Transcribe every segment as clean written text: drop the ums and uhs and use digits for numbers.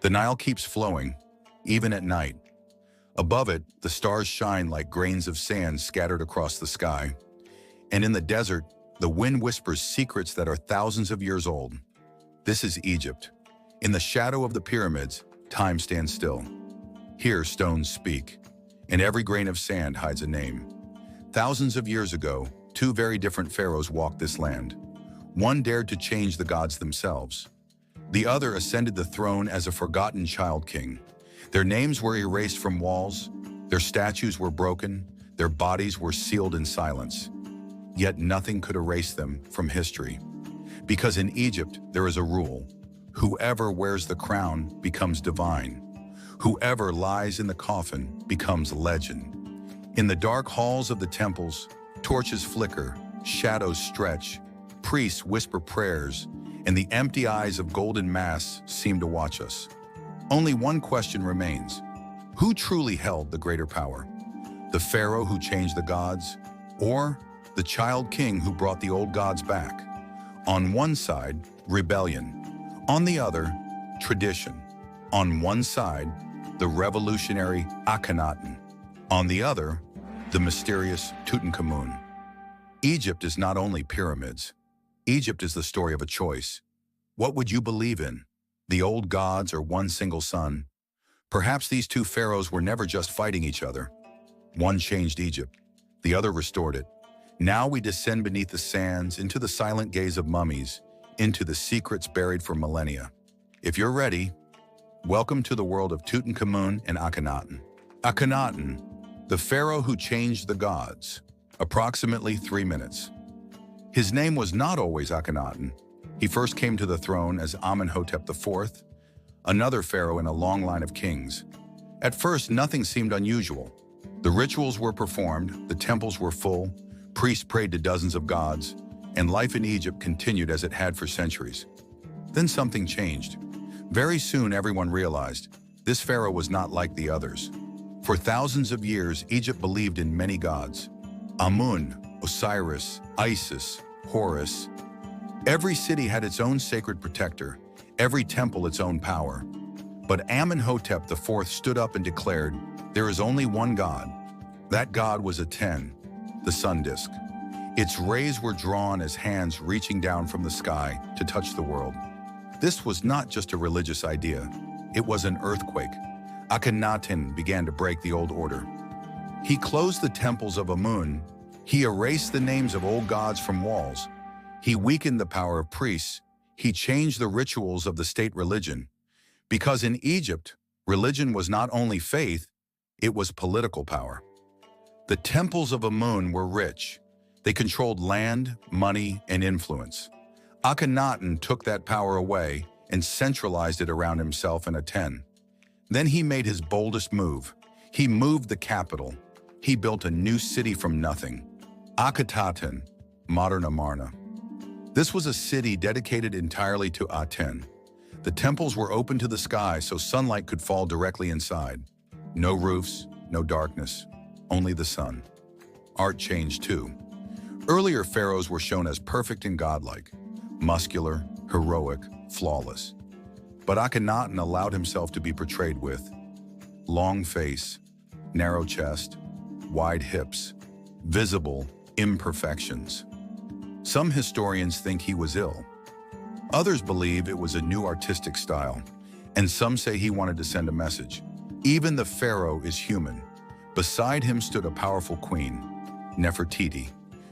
The Nile keeps flowing, even at night. Above it, the stars shine like grains of sand scattered across the sky. And in the desert, the wind whispers secrets that are thousands of years old. This is Egypt. In the shadow of the pyramids, time stands still. Here, stones speak, and every grain of sand hides a name. Thousands of years ago, two very different pharaohs walked this land. One dared to change the gods themselves. The other ascended the throne as a forgotten child king. Their names were erased from walls, their statues were broken, their bodies were sealed in silence. Yet nothing could erase them from history. Because in Egypt, there is a rule. Whoever wears the crown becomes divine. Whoever lies in the coffin becomes legend. In the dark halls of the temples, torches flicker, shadows stretch, priests whisper prayers, and the empty eyes of golden masks seem to watch us. Only one question remains. Who truly held the greater power? The pharaoh who changed the gods, or the child king who brought the old gods back? On one side, rebellion. On the other, tradition. On one side, the revolutionary Akhenaten. On the other, the mysterious Tutankhamun. Egypt is not only pyramids. Egypt is the story of a choice. What would you believe in? The old gods or one single sun? Perhaps these two pharaohs were never just fighting each other. One changed Egypt, the other restored it. Now we descend beneath the sands, into the silent gaze of mummies, into the secrets buried for millennia. If you're ready, welcome to the world of Tutankhamun and Akhenaten. Akhenaten, the pharaoh who changed the gods. Approximately 3 minutes. His name was not always Akhenaten. He first came to the throne as Amenhotep IV, another pharaoh in a long line of kings. At first, nothing seemed unusual. The rituals were performed, the temples were full, priests prayed to dozens of gods, and life in Egypt continued as it had for centuries. Then something changed. Very soon, everyone realized this pharaoh was not like the others. For thousands of years, Egypt believed in many gods. Amun, Osiris, Isis, Horus. Every city had its own sacred protector, every temple its own power. But Amenhotep IV stood up and declared, there is only one God. That God was Aten, the sun disk. Its rays were drawn as hands reaching down from the sky to touch the world. This was not just a religious idea. It was an earthquake. Akhenaten began to break the old order. He closed the temples of Amun. He erased the names of old gods from walls. He weakened the power of priests. He changed the rituals of the state religion. Because in Egypt, religion was not only faith, it was political power. The temples of Amun were rich. They controlled land, money, and influence. Akhenaten took that power away and centralized it around himself and Aten. Then he made his boldest move. He moved the capital. He built a new city from nothing. Akhenaten, modern Amarna. This was a city dedicated entirely to Aten. The temples were open to the sky so sunlight could fall directly inside. No roofs, no darkness, only the sun. Art changed too. Earlier pharaohs were shown as perfect and godlike, muscular, heroic, flawless. But Akhenaten allowed himself to be portrayed with long face, narrow chest, wide hips, visible imperfections. Some historians think he was ill. Others believe it was a new artistic style, and some say he wanted to send a message. Even the pharaoh is human. Beside him stood a powerful queen, Nefertiti.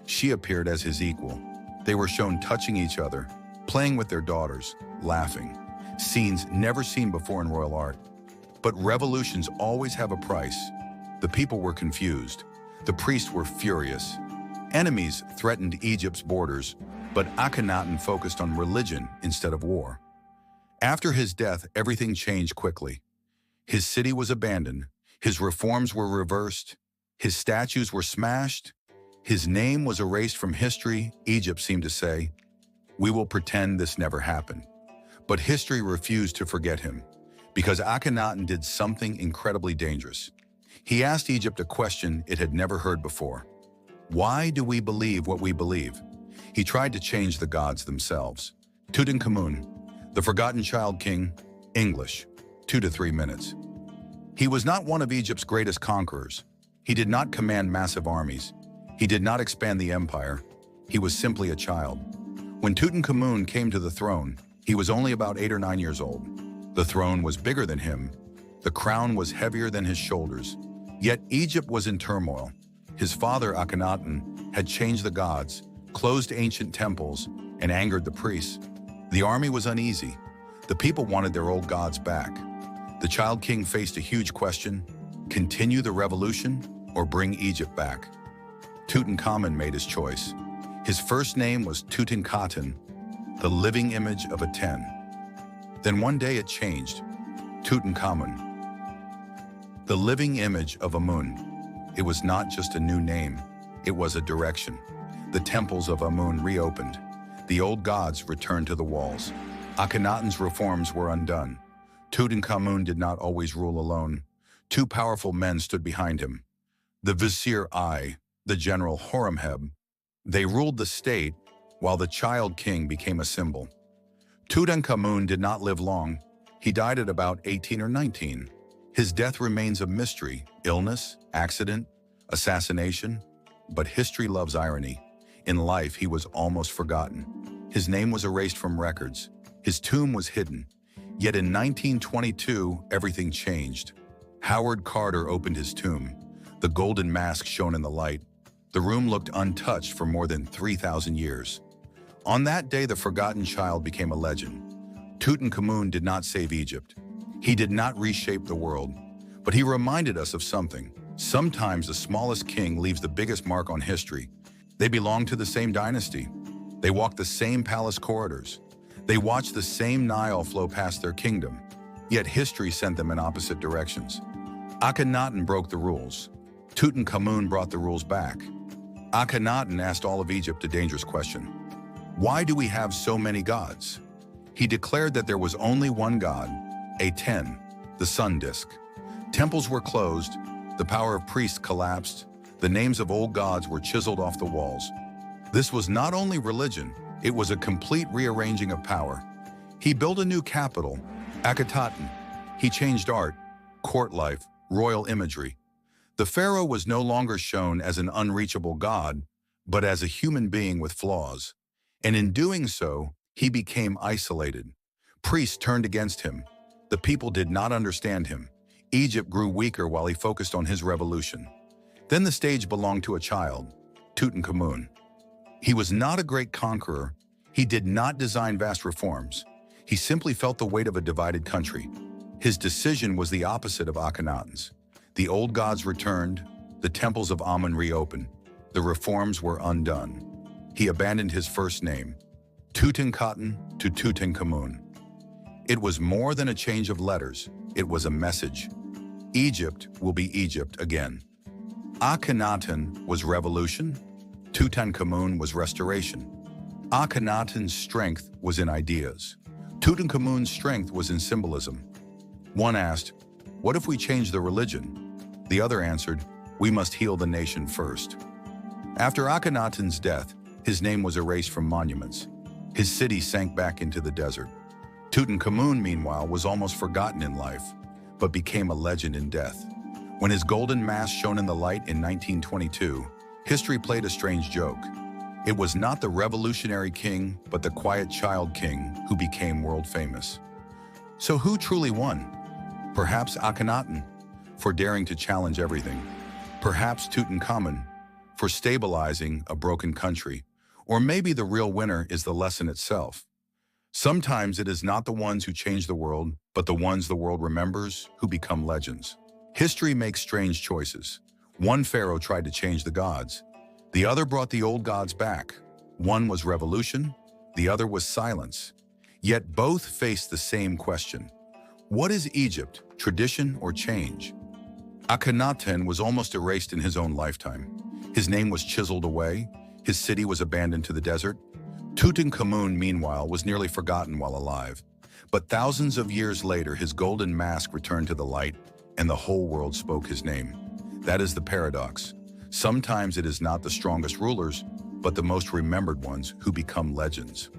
She appeared as his equal. They were shown touching each other, playing with their daughters, laughing. Scenes never seen before in royal art. But revolutions always have a price. The people were confused. The priests were furious. Enemies threatened Egypt's borders, but Akhenaten focused on religion instead of war. After his death, everything changed quickly. His city was abandoned, his reforms were reversed, his statues were smashed, his name was erased from history. Egypt seemed to say, "We will pretend this never happened." But history refused to forget him, because Akhenaten did something incredibly dangerous. He asked Egypt a question it had never heard before. Why do we believe what we believe? He tried to change the gods themselves. Tutankhamun, the forgotten child king, English. 2 to 3 minutes. He was not one of Egypt's greatest conquerors. He did not command massive armies. He did not expand the empire. He was simply a child. When Tutankhamun came to the throne, he was only about 8 or 9 years old. The throne was bigger than him. The crown was heavier than his shoulders. Yet Egypt was in turmoil. His father, Akhenaten, had changed the gods, closed ancient temples, and angered the priests. The army was uneasy. The people wanted their old gods back. The child king faced a huge question: continue the revolution or bring Egypt back? Tutankhamun made his choice. His first name was Tutankhaten, the living image of Aten. Then one day it changed. Tutankhamun, the living image of Amun. It was not just a new name, it was a direction. The temples of Amun reopened. The old gods returned to the walls. Akhenaten's reforms were undone. Tutankhamun did not always rule alone. Two powerful men stood behind him. The vizier I, the general Horemheb. They ruled the state, while the child king became a symbol. Tutankhamun did not live long. He died at about 18 or 19. His death remains a mystery: illness, accident, assassination. But history loves irony. In life, he was almost forgotten. His name was erased from records. His tomb was hidden. Yet in 1922, everything changed. Howard Carter opened his tomb. The golden mask shone in the light. The room looked untouched for more than 3,000 years. On that day, the forgotten child became a legend. Tutankhamun did not save Egypt. He did not reshape the world, but he reminded us of something. Sometimes the smallest king leaves the biggest mark on history. They belong to the same dynasty. They walk the same palace corridors. They watched the same Nile flow past their kingdom, yet history sent them in opposite directions. Akhenaten broke the rules. Tutankhamun brought the rules back. Akhenaten asked all of Egypt a dangerous question: why do we have so many gods? He declared that there was only one god, Aten, the sun disk. Temples were closed, the power of priests collapsed, the names of old gods were chiseled off the walls. This was not only religion, it was a complete rearranging of power. He built a new capital, Akhenaten. He changed art, court life, royal imagery. The pharaoh was no longer shown as an unreachable god, but as a human being with flaws. And in doing so, he became isolated. Priests turned against him. The people did not understand him. Egypt grew weaker while he focused on his revolution. Then the stage belonged to a child, Tutankhamun. He was not a great conqueror. He did not design vast reforms. He simply felt the weight of a divided country. His decision was the opposite of Akhenaten's. The old gods returned, the temples of Amun reopened. The reforms were undone. He abandoned his first name, Tutankhaten, to Tutankhamun. It was more than a change of letters. It was a message. Egypt will be Egypt again. Akhenaten was revolution. Tutankhamun was restoration. Akhenaten's strength was in ideas. Tutankhamun's strength was in symbolism. One asked, "What if we change the religion?" The other answered, "We must heal the nation first." After Akhenaten's death, his name was erased from monuments. His city sank back into the desert. Tutankhamun, meanwhile, was almost forgotten in life, but became a legend in death. When his golden mask shone in the light in 1922, history played a strange joke. It was not the revolutionary king, but the quiet child king who became world famous. So who truly won? Perhaps Akhenaten, for daring to challenge everything. Perhaps Tutankhamun, for stabilizing a broken country. Or maybe the real winner is the lesson itself. Sometimes it is not the ones who change the world, but the ones the world remembers who become legends. History makes strange choices. One pharaoh tried to change the gods. The other brought the old gods back. One was revolution, the other was silence. Yet both faced the same question. What is Egypt, tradition or change? Akhenaten was almost erased in his own lifetime. His name was chiseled away. His city was abandoned to the desert. Tutankhamun, meanwhile, was nearly forgotten while alive. But thousands of years later, his golden mask returned to the light, and the whole world spoke his name. That is the paradox. Sometimes it is not the strongest rulers, but the most remembered ones who become legends.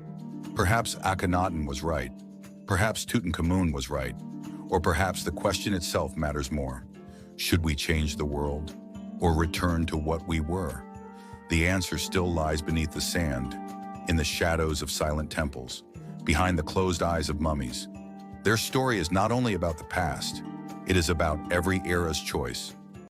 Perhaps Akhenaten was right. Perhaps Tutankhamun was right. Or perhaps the question itself matters more. Should we change the world or return to what we were? The answer still lies beneath the sand, in the shadows of silent temples, behind the closed eyes of mummies. Their story is not only about the past, it is about every era's choice,